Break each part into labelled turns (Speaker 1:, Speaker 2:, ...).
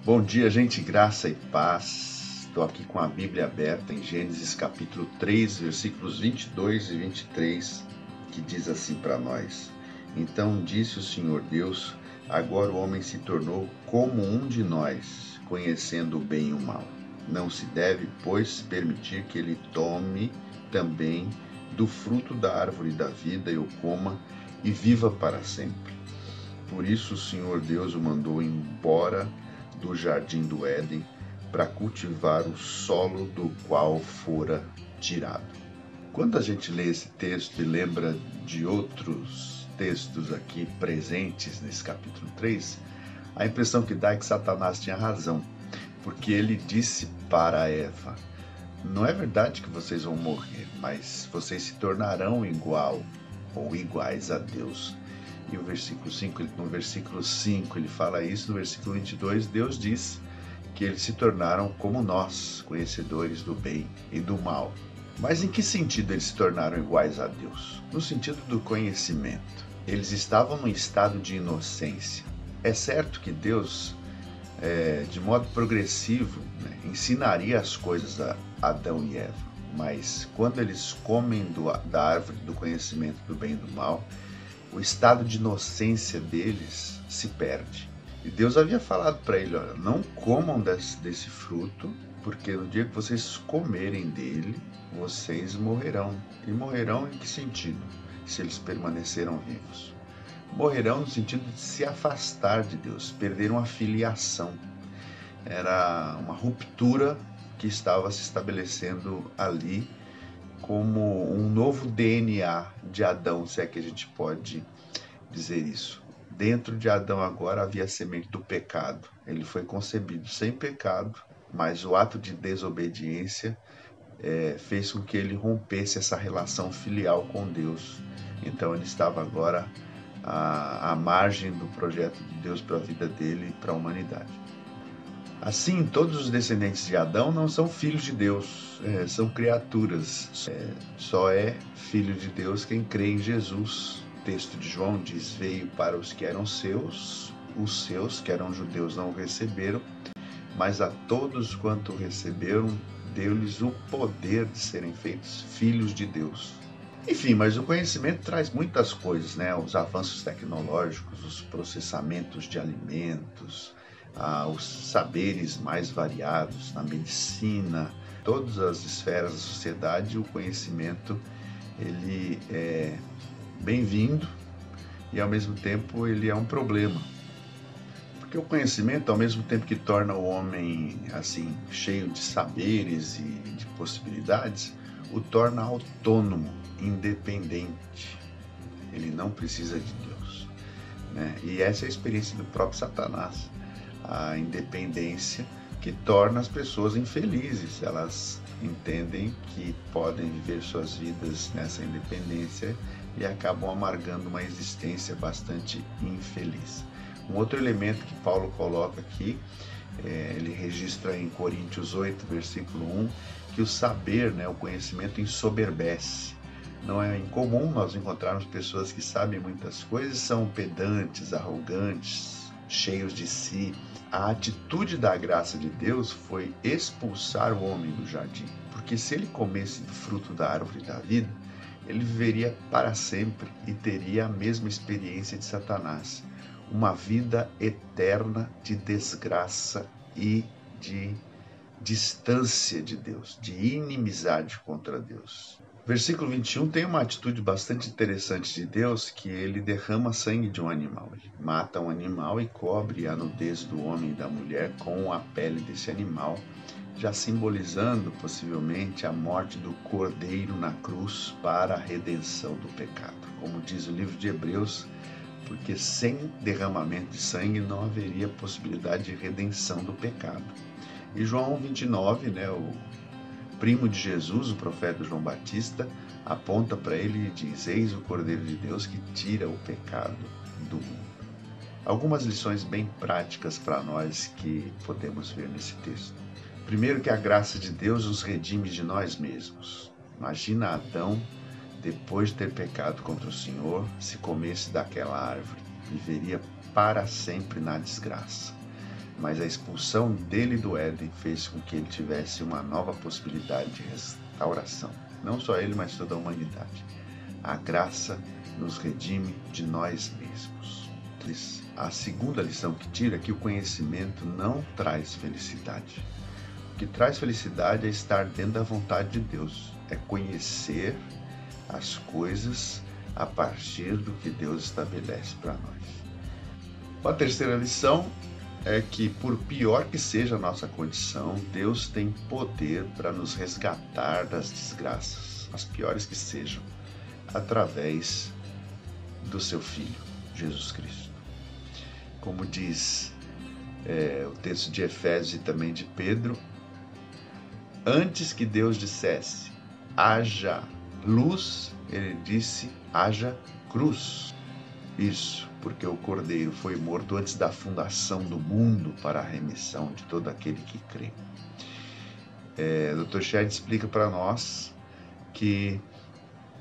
Speaker 1: Bom dia, gente, graça e paz. Estou aqui com a Bíblia aberta em Gênesis capítulo 3, versículos 22 e 23, que diz assim para nós: Então disse o Senhor Deus, agora o homem se tornou como um de nós, conhecendo o bem e o mal. Não se deve, pois, permitir que ele tome também do fruto da árvore da vida e o coma e viva para sempre. Por isso o Senhor Deus o mandou embora do jardim do Éden para cultivar o solo do qual fora tirado. Quando a gente lê esse texto e lembra de outros textos aqui presentes nesse capítulo 3, a impressão que dá é que Satanás tinha razão, porque ele disse para Eva: não é verdade que vocês vão morrer, mas vocês se tornarão igual ou iguais a Deus. E no versículo 5 ele fala isso, no versículo 22 Deus diz que eles se tornaram como nós, conhecedores do bem e do mal. Mas em que sentido eles se tornaram iguais a Deus? No sentido do conhecimento. Eles estavam num estado de inocência. É certo que Deus, de modo progressivo, ensinaria as coisas a Adão e Eva, mas quando eles comem da árvore do conhecimento do bem e do mal, o estado de inocência deles se perde. E Deus havia falado para ele: olha, não comam desse fruto, porque no dia que vocês comerem dele, vocês morrerão. E morrerão em que sentido? Se eles permaneceram vivos. Morrerão no sentido de se afastar de Deus, perderam a filiação. Era uma ruptura que estava se estabelecendo ali, como um novo DNA de Adão, se é que a gente pode dizer isso. Dentro de Adão agora havia a semente do pecado. Ele foi concebido sem pecado, mas o ato de desobediência fez com que ele rompesse essa relação filial com Deus. Então ele estava agora à margem do projeto de Deus para a vida dele e para a humanidade. Assim, todos os descendentes de Adão não são filhos de Deus, são criaturas. Só é filho de Deus quem crê em Jesus. O texto de João diz: veio para os que eram seus, os seus, que eram judeus, não o receberam, mas a todos quanto receberam, deu-lhes o poder de serem feitos filhos de Deus. Enfim, mas o conhecimento traz muitas coisas, né? Os avanços tecnológicos, os processamentos de alimentos, os saberes mais variados na medicina, todas as esferas da sociedade. O conhecimento ele é bem-vindo e ao mesmo tempo ele é um problema, porque o conhecimento, ao mesmo tempo que torna o homem assim cheio de saberes e de possibilidades, o torna autônomo, independente. Ele não precisa de Deus, né? E essa é a experiência do próprio Satanás. A independência que torna as pessoas infelizes. Elas entendem que podem viver suas vidas nessa independência e acabam amargando uma existência bastante infeliz. Um outro elemento que Paulo coloca aqui, ele registra em Coríntios 8, versículo 1, que o saber, o conhecimento ensoberbece. Não é incomum nós encontrarmos pessoas que sabem muitas coisas, são pedantes, arrogantes, cheios de si. A atitude da graça de Deus foi expulsar o homem do jardim, porque se ele comesse do fruto da árvore da vida, ele viveria para sempre e teria a mesma experiência de Satanás, uma vida eterna de desgraça e de distância de Deus, de inimizade contra Deus. Versículo 21 tem uma atitude bastante interessante de Deus, que ele derrama sangue de um animal. Ele mata um animal e cobre a nudez do homem e da mulher com a pele desse animal, já simbolizando possivelmente a morte do Cordeiro na cruz para a redenção do pecado. Como diz o livro de Hebreus, porque sem derramamento de sangue não haveria possibilidade de redenção do pecado. E João 29, o primo de Jesus, o profeta João Batista, aponta para ele e diz: eis o Cordeiro de Deus que tira o pecado do mundo. Algumas lições bem práticas para nós que podemos ver nesse texto. Primeiro, que a graça de Deus nos redime de nós mesmos. Imagina Adão, depois de ter pecado contra o Senhor, se comesse daquela árvore, viveria para sempre na desgraça. mas a expulsão dele do Éden fez com que ele tivesse uma nova possibilidade de restauração. Não só ele, mas toda a humanidade. A graça nos redime de nós mesmos. A segunda lição que tira é que o conhecimento não traz felicidade. O que traz felicidade é estar dentro da vontade de Deus, é conhecer as coisas a partir do que Deus estabelece para nós. A terceira lição é que, por pior que seja a nossa condição, Deus tem poder para nos resgatar das desgraças, as piores que sejam, através do seu Filho, Jesus Cristo. Como diz o texto de Efésios e também de Pedro, antes que Deus dissesse, haja luz, ele disse, haja cruz. Isso, porque o Cordeiro foi morto antes da fundação do mundo para a remissão de todo aquele que crê. Dr. Shedd explica para nós que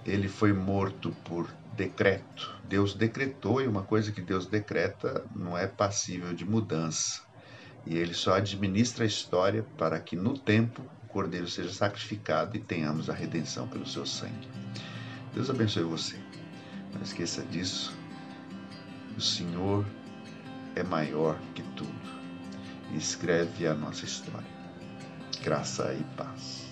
Speaker 1: ele foi morto por decreto. Deus decretou, e uma coisa que Deus decreta não é passível de mudança. E ele só administra a história para que no tempo o Cordeiro seja sacrificado e tenhamos a redenção pelo seu sangue. Deus abençoe você. Não esqueça disso. O Senhor é maior que tudo e escreve a nossa história. Graça e paz.